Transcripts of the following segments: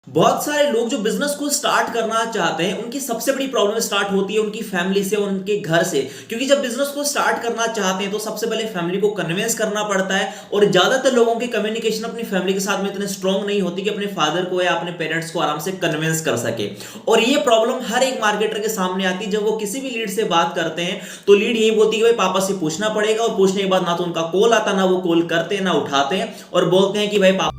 बहुत सारे लोग जो बिजनेस को स्टार्ट करना चाहते हैं उनकी सबसे बड़ी प्रॉब्लम स्टार्ट होती है उनकी फैमिली से, उनके घर से। क्योंकि जब बिजनेस को स्टार्ट करना चाहते हैं तो सबसे पहले फैमिली को कन्विंस करना पड़ता है, और ज्यादातर लोगों की कम्युनिकेशन अपनी फैमिली के साथ में इतने स्ट्रांग नहीं होती कि अपने फादर को या अपने पेरेंट्स को आराम से कन्विंस कर सके। और ये प्रॉब्लम हर एक मार्केटर के सामने आती है। जब वो किसी भी लीड से बात करते हैं तो लीड यही बोलती है कि भाई पापा से पूछना पड़ेगा, और पूछने के बाद ना तो उनका कॉल आता, ना वो कॉल करते हैं, ना उठाते हैं, और बोलते हैं कि भाई पापा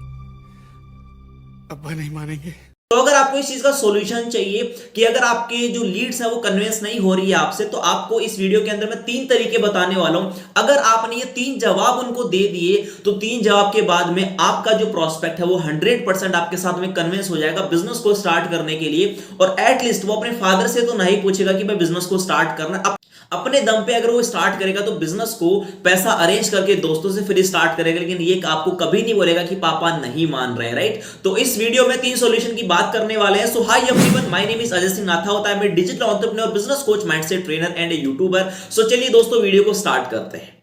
अब्बा नहीं मानेंगे। तो अगर आपको इस चीज का सॉल्यूशन चाहिए कि अगर आपके जो लीड्स है वो कन्विंस नहीं हो रही है आपसे, तो आपको इस वीडियो के अंदर मैं 3 तरीके बताने वाला हूं। अगर आपने ये 3 जवाब उनको दे दिए तो 3 जवाब के बाद में आपका जो प्रोस्पेक्ट है वो 100% आपके साथ में कन्विंस हो जाएगा बिजनेस को स्टार्ट करने के लिए। और एटलीस्ट वो अपने फादर से तो नहीं पूछेगा कि भाई बिजनेस को स्टार्ट करना, अपने दम पे अगर वो स्टार्ट करेगा तो बिजनेस को पैसा अरेंज करके दोस्तों से फिर स्टार्ट करेगा। लेकिन ये आपको कभी नहीं बोलेगा कि पापा नहीं मान रहे हैं, राइट। तो इस वीडियो में 3 सॉल्यूशन की बात करने वाले हैं। So hi everyone, my name is Ajay Singh Natha होता है, मैं digital entrepreneur, business coach, mindset trainer and youtuber. So चलिए दोस्तों वीडियो को स्टार्ट करते हैं।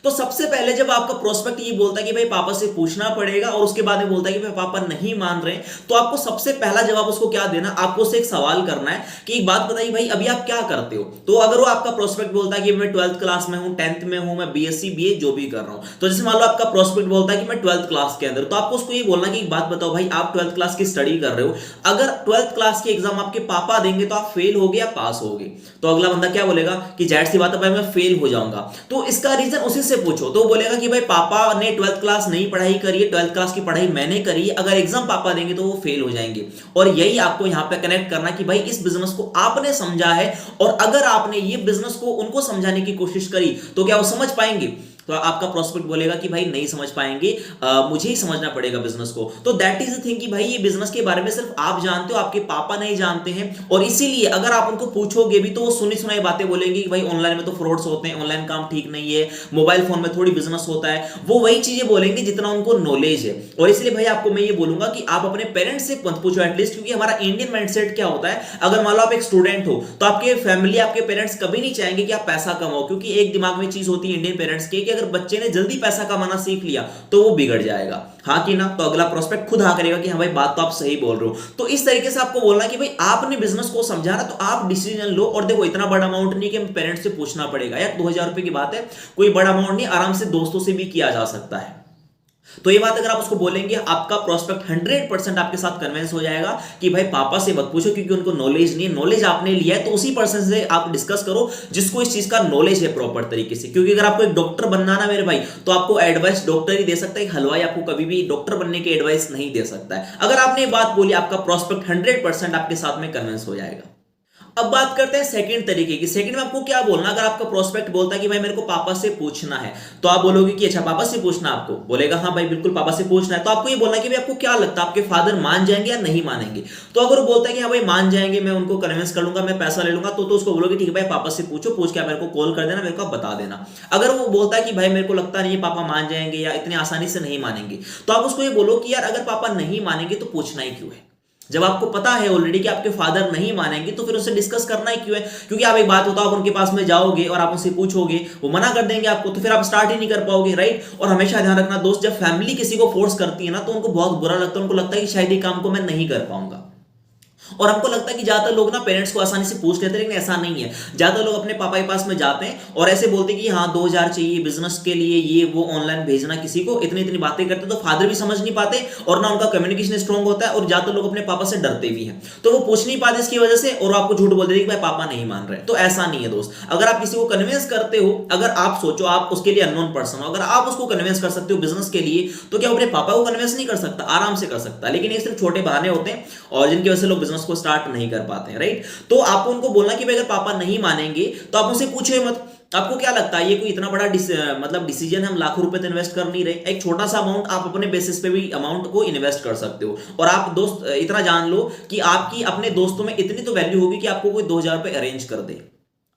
तो सबसे पहले जब आपका प्रोस्पेक्ट ये बोलता है कि भाई पापा से पूछना पड़ेगा, और उसके बाद में बोलता है कि भाई पापा नहीं मान रहे हैं, तो आपको सबसे पहला जवाब उसको क्या देना, आपको उससे एक सवाल करना है कि एक बात बताइए भाई अभी आप क्या करते हो। तो अगर वो आपका प्रोस्पेक्ट बोलता है कि मैं 12th क्लास में हूं, 10th में हूं, मैं बीएससी बीए जो भी कर रहा हूं, तो जैसे मान लो आपका प्रोस्पेक्ट बोलता है कि मैं 12th क्लास के अंदर, तो आपको उसको ये बोलना कि एक बात बताओ भाई आप 12th क्लास की स्टडी कर रहे हो, अगर 12th क्लास की एग्जाम आपके पापा देंगे तो आप फेल होगे या पास होगे। तो अगला बंदा क्या बोलेगा कि जाहिर सी बात है भाई मैं फेल हो जाऊंगा। तो इसका रीजन उसी से पूछो, तो बोलेगा कि भाई पापा ने 12th क्लास नहीं पढ़ाई करी है, 12th क्लास की पढ़ाई मैंने करी है, अगर एग्जाम पापा देंगे तो वो फेल हो जाएंगे। और यही आपको यहां पे कनेक्ट करना कि भाई इस बिजनेस को आपने समझा है, और अगर आपने ये बिजनेस को उनको समझाने की कोशिश करी तो क्या वो समझ पाएंगे। तो आपका प्रोस्पेक्ट बोलेगा कि भाई नहीं समझ पाएंगे, मुझे ही समझना पड़ेगा बिजनेस को। तो दैट इज द थिंग कि भाई ये बिजनेस के बारे में सिर्फ आप जानते हो, आपके पापा नहीं जानते हैं। और इसीलिए अगर आप उनको पूछोगे भी तो वो सुनी सुनाई बातें बोलेंगे कि भाई ऑनलाइन में तो फ्रॉड्स होते हैं, ऑनलाइन काम ठीक नहीं है, मोबाइल फोन में थोड़ी बिजनेस होता है। वो वही चीजें बोलेंगे जितना उनको नॉलेज है। और इसलिए भाई आपको मैं ये बोलूंगा कि आप अपने पेरेंट्स से मत पूछो एटलीस्ट, क्योंकि हमारा इंडियन माइंडसेट क्या होता है, अगर मान लो आप एक स्टूडेंट हो तो आपके फैमिली, आपके पेरेंट्स कभी नहीं चाहेंगे कि आप पैसा कमाओ, क्योंकि एक दिमाग में चीज होती है इंडियन पेरेंट्स के कि अगर बच्चे ने जल्दी पैसा कमाना सीख लिया तो वो बिगड़ जाएगा, हाँ कि ना। तो अगला प्रोस्पेक्ट खुद हाँ करेगा कि हाँ भाई बात तो आप सही बोल रहे हो। तो इस तरीके से आपको बोलना है कि भाई आपने बिजनेस को समझा ना, तो आप डिसीजन लो। और देखो इतना बड़ा अमाउंट नहीं कि पेरेंट्स से पूछना पड़ेगा यार, 2000 रुपए की बात है, कोई बड़ा अमाउंट नहीं, आराम से दोस्तों से भी किया जा सकता है। तो ये बात अगर आप उसको बोलेंगे, आपका प्रोस्पेक्ट 100% आपके साथ कन्विंस हो जाएगा कि भाई पापा से मत पूछो क्योंकि उनको नॉलेज नहीं है, नॉलेज आपने लिया है तो उसी पर्सन से आप डिस्कस करो जिसको इस चीज का नॉलेज है प्रॉपर तरीके से। क्योंकि अगर आपको एक डॉक्टर बनना ना मेरे भाई, तो आपको एडवाइस डॉक्टर ही दे सकता है, हलवाई आपको कभी भी डॉक्टर बनने की एडवाइस नहीं दे सकता है। अगर आपने ये बात बोली, आपका प्रोस्पेक्ट 100% आपके साथ में कन्विंस हो जाएगा। अब बात करते हैं सेकंड तरीके की। सेकंड में आपको क्या बोलना, अगर आपका प्रोस्पेक्ट बोलता है कि भाई मेरे को पापा से पूछना है, तो आप बोलोगे कि अच्छा पापा से पूछना, आपको बोलेगा हाँ भाई बिल्कुल पापा से पूछना है। तो आपको ये बोलना है कि भाई आपको क्या लगता है आपके फादर मान जाएंगे या नहीं मानेंगे। तो अगर वो बोलता है कि हाँ भाई मान जाएंगे, मैं उनको कन्विंस कर लूंगा, मैं पैसा ले लूंगा, तो उसको बोलोगे ठीक है भाई पापा से पूछो, पूछ के मेरे को कॉल कर देना, मेरे को बता देना। अगर वो बोलता है कि भाई मेरे को लगता नहीं है पापा मान जाएंगे या इतनी आसानी से नहीं मानेंगे, तो आप उसको ये बोलो कि यार अगर पापा नहीं मानेंगे तो पूछना ही क्यों है। जब आपको पता है ऑलरेडी कि आपके फादर नहीं मानेंगे तो फिर उससे डिस्कस करना ही क्यों है। क्योंकि आप एक बात बताओ, आप उनके पास में जाओगे और आप उनसे पूछोगे, वो मना कर देंगे आपको, तो फिर आप स्टार्ट ही नहीं कर पाओगे, राइट। और हमेशा ध्यान रखना दोस्त, जब फैमिली किसी को फोर्स करती है ना तो उनको बहुत बुरा लगता है, उनको लगता है कि शायद ये काम को मैं नहीं कर पाऊंगा। और हमको लगता है कि ज्यादातर लोग ना पेरेंट्स को आसानी से पूछ लेते हैं, लेकिन ऐसा नहीं है। ज्यादातर लोग अपने पापा के पास में जाते हैं और ऐसे बोलते हैं कि हाँ 2000 चाहिए बिजनेस के लिए, ये वो ऑनलाइन भेजना किसी को, इतनी इतनी बातें करते हैं। तो फादर भी समझ नहीं पाते और ना उनका कम्युनिकेशन स्ट्रॉन्ग होता है, और ज्यादातर लोग अपने पापा से डरते भी हैं, तो वो पूछ नहीं पाते इसकी वजह से, और आपको झूठ बोल देते कि भाई पापा नहीं मान रहे। तो ऐसा नहीं है दोस्त, अगर आप किसी को कन्विंस करते हो, अगर आप सोचो आप उसके लिए अननोन पर्सन हो, अगर आप उसको कन्विंस कर सकते हो बिजनेस के लिए, तो क्या अपने पापा को कन्विंस नहीं कर सकता? आराम से कर सकता है। लेकिन ये सिर्फ छोटे बहाने होते हैं और जिनकी वजह से लोग बिजनेस को स्टार्ट नहीं कर पाते हैं, राइट। तो आपको उनको बोलना कि भाई अगर पापा नहीं मानेंगे तो आप उनसे पूछो मत, आपको क्या लगता है ये कोई इतना बड़ा मतलब डिसीजन, हम लाखों रुपए तो इन्वेस्ट कर नहीं रहे, एक छोटा सा अमाउंट आप अपने बेसिस पे भी अमाउंट को इन्वेस्ट कर सकते हो। और आप दोस्त इतना जान लो कि आपकी अपने दोस्तों में इतनी तो वैल्यू होगी कि आपको कोई 2000 रुपए अरेंज कर दे।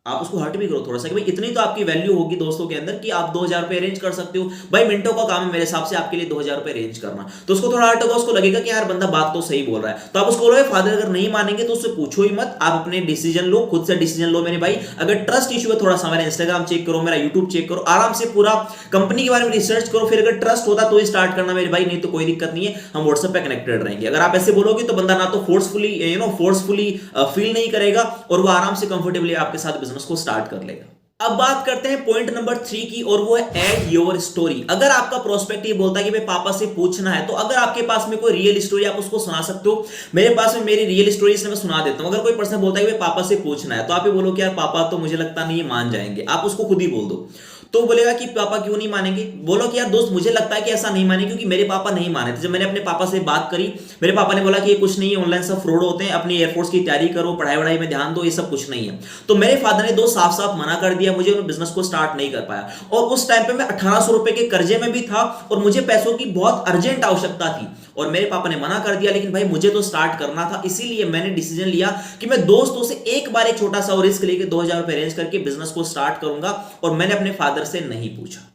आप उसको हर्ट भी करो थोड़ा सा कि भाई इतनी तो आपकी वैल्यू होगी दोस्तों के अंदर कि आप 2000 रुपए अरेंज कर सकते हो। भाई मिनटों का काम है मेरे हिसाब से आपके लिए 2000 रुपए अरेंज करना। तो उसको थोड़ा हर्ट होगा, उसको लगेगा कि यार बंदा बात तो सही बोल रहा है। तो आप उसको बोलोगे फादर अगर नहीं मानेंगे तो उससे पूछो ही मत, आप अपने डिसीजन लो, खुद से डिसीजन लो मेरे भाई। अगर ट्रस्ट इशू है थोड़ा सा मेरा इंस्टाग्राम चेक करो, मेरा यूट्यूब चेक करो, आराम से पूरा कंपनी के बारे में रिसर्च करो, फिर अगर ट्रस्ट होता तो ही स्टार्ट करना मेरे भाई, नहीं तो कोई दिक्कत नहीं है, हम व्हाट्सएप पे कनेक्टेड रहेंगे। अगर आप ऐसे बोलोगे तो बंदा ना तो फोर्सफुली फील नहीं करेगा और वो आराम से कंफर्टेबली आपके साथ बिजनेस को स्टार्ट कर लेगा। अब बात करते हैं पॉइंट नंबर 3 की, और वो है ऐड योर स्टोरी। अगर आपका प्रोस्पेक्ट ये बोलता है कि भाई पापा से पूछना है, तो अगर आपके पास में कोई रियल स्टोरी आप उसको सुना सकते हो। मेरे पास में मेरी रियल स्टोरी इसलिए मैं सुना देता हूं। अगर कोई पर्सन बोलता है कि भाई पापा से पूछना है, तो आप ये बोलो कि यार पापा तो मुझे लगता नहीं है मान जाएंगे, आप उसको खुद ही बोल दो। तो बोलेगा कि पापा क्यों नहीं मानेंगे, बोलो कि यार दोस्त मुझे लगता है कि ऐसा नहीं मानेंगे क्योंकि मेरे पापा नहीं माने थे। जब मैंने अपने पापा से बात करी, मेरे पापा ने बोला कि ये कुछ नहीं है, ऑनलाइन सब फ्रॉड होते हैं, अपनी एयरफोर्स की तैयारी करो, पढ़ाई वढ़ाई में ध्यान दो, ये सब कुछ नहीं है। तो मेरे फादर ने दोस्त साफ साफ मना कर दिया, मुझे उन बिजनेस को स्टार्ट नहीं कर पाया। और उस टाइम पे मैं 1800 रुपए के कर्जे में भी था और मुझे पैसों की बहुत अर्जेंट आवश्यकता थी और मेरे पापा ने मना कर दिया, लेकिन भाई मुझे तो स्टार्ट करना था। इसीलिए मैंने डिसीजन लिया कि मैं दोस्तों से एक बार एक छोटा सा रिस्क लेके 2000 रुपए अरेंज करके बिजनेस को स्टार्ट करूंगा। और मैंने अपने फादर से नहीं पूछा।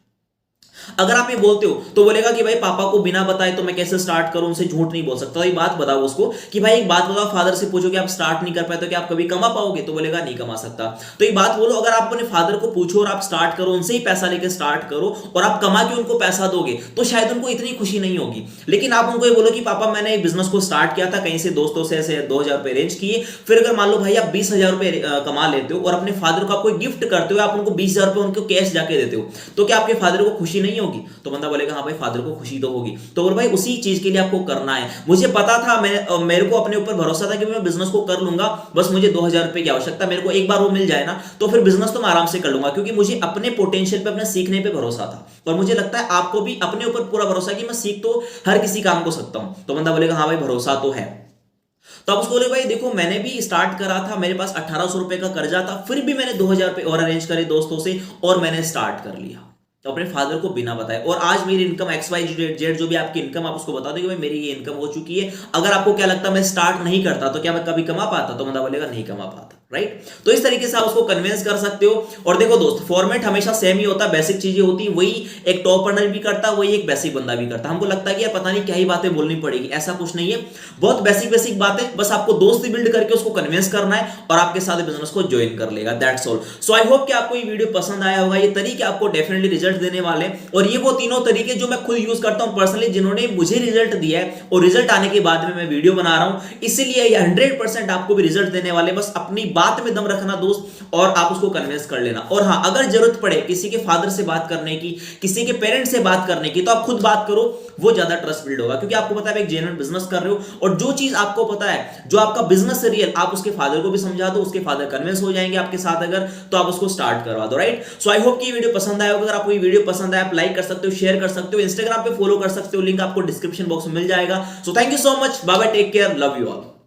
अगर आप ये बोलते हो तो बोलेगा कि भाई पापा को बिना बताए तो मैं कैसे स्टार्ट करूं, उनसे झूठ नहीं बोल सकता। तो एक बात बताओ उसको कि भाई एक बात बताओ, फादर से पूछो कि आप स्टार्ट नहीं कर पाए तो क्या आप कभी कमा पाओगे, तो बोलेगा नहीं कमा सकता। तो एक बात बोलो, अगर आप अपने फादर को पूछो और आप स्टार्ट करो, उनसे ही पैसा लेकर स्टार्ट करो और आप कमा के उनको पैसा दोगे, तो शायद उनको इतनी खुशी नहीं होगी। लेकिन आप उनको ये बोलो कि पापा मैंने एक बिजनेस को स्टार्ट किया था, कहीं से दोस्तों से ऐसे 2000 रुपए अरेंज किए, फिर अगर मान लो भाई आप 20,000 रुपए कमा लेते हो और अपने फादर को आप कोई गिफ्ट करते हो, आप उनको 20,000 रुपए उनको कैश जाके देते हो, तो क्या आपके फादर को खुशी नहीं होगी? तो बंदा बोलेगा हाँ भाई फादर को खुशी तो होगी। तो और भाई उसी चीज के लिए आपको करना है। मुझे पता था, मेरे को अपने ऊपर भरोसा था कि मैं बिजनेस को कर लूंगा, बस मुझे 2000 रुपए की आवश्यकता, मेरे को एक बार वो मिल जाए ना तो फिर बिजनेस तो मैं आराम से कर लूंगा, क्योंकि मुझे अपने पोटेंशियल पे, अपने सीखने पे भरोसा था। और मुझे लगता है आपको भी अपने ऊपर पूरा भरोसा कि मैं सीख तो हर किसी काम को सकता हूं। तो बंदा बोलेगा हाँ भाई भरोसा तो है। तो आप उसको बोले भाई देखो मैंने भी स्टार्ट करा था, मेरे पास 1800 रुपए का कर्जा था, फिर भी मैंने 2000 रुपए और अरेंज करे दोस्तों से और मैंने स्टार्ट कर लिया। तो अपने फादर को बिना बताए, और आज मेरी इनकम XYZ जो भी आपकी इनकम, आप उसको बता दो कि भाई मेरी ये इनकम हो चुकी है। अगर आपको क्या लगता मैं स्टार्ट नहीं करता तो क्या मैं कभी कमा पाता, तो बंदा बोलेगा नहीं कमा पाता, राइट। तो इस तरीके से आप उसको कन्विंस कर सकते हो। और देखो दोस्त फॉर्मेट हमेशा सेम ही होता है, बेसिक चीजें होती है, वही एक टॉप अर्नर भी करता है, वही एक बेसिक बंदा भी करता है। हमको लगता है कि यार पता नहीं क्या ही बातें बोलनी पड़ेगी, ऐसा कुछ नहीं है, बहुत बेसिक बातें, बस आपको दोस्ती बिल्ड करके उसको कन्विंस करना है और आपके साथ बिजनेस को ज्वाइन कर लेगा, that's all. So I hope कि आपको ये वीडियो पसंद आया होगा। ये तरीके आपको डेफिनेटली रिजल्ट देने वाले हैं, और ये वो तीनों तरीके जो मैं खुद यूज करता हूं पर्सनली, जिन्होंने मुझे रिजल्ट दिया है, और रिजल्ट आने के बाद में मैं वीडियो बना रहा हूं, इसीलिए ये 100% आपको भी रिजल्ट देने वाले। बस अपनी बात में दम रखना दोस्त, और आप उसको कन्विंस कर लेना। और हाँ, अगर जरूरत पड़े किसी के फादर से बात करने की, किसी के पेरेंट्स से बात करने की, तो आप खुद बात करो, वो ज्यादा ट्रस्ट बिल्ड होगा। क्योंकि आपको पता है आप एक जेन्युइन बिजनेस कर रहे हो, और जो चीज आपको पता है, जो आपका बिजनेस है रियल, आप उसके फादर को भी समझा दो, उसके फादर कन्विंस हो जाएंगे आपके साथ अगर, तो आप उसको स्टार्ट करवा दो, राइट। सो आई होप कि ये वीडियो पसंद आया होगा। अगर आपको ये वीडियो पसंद आया, आप लाइक कर सकते हो, शेयर कर सकते हो, इंस्टाग्राम पे फॉलो कर सकते हो, लिंक आपको डिस्क्रिप्शन बॉक्स में मिल जाएगा। So thank you so much, bye bye, take care, love you all.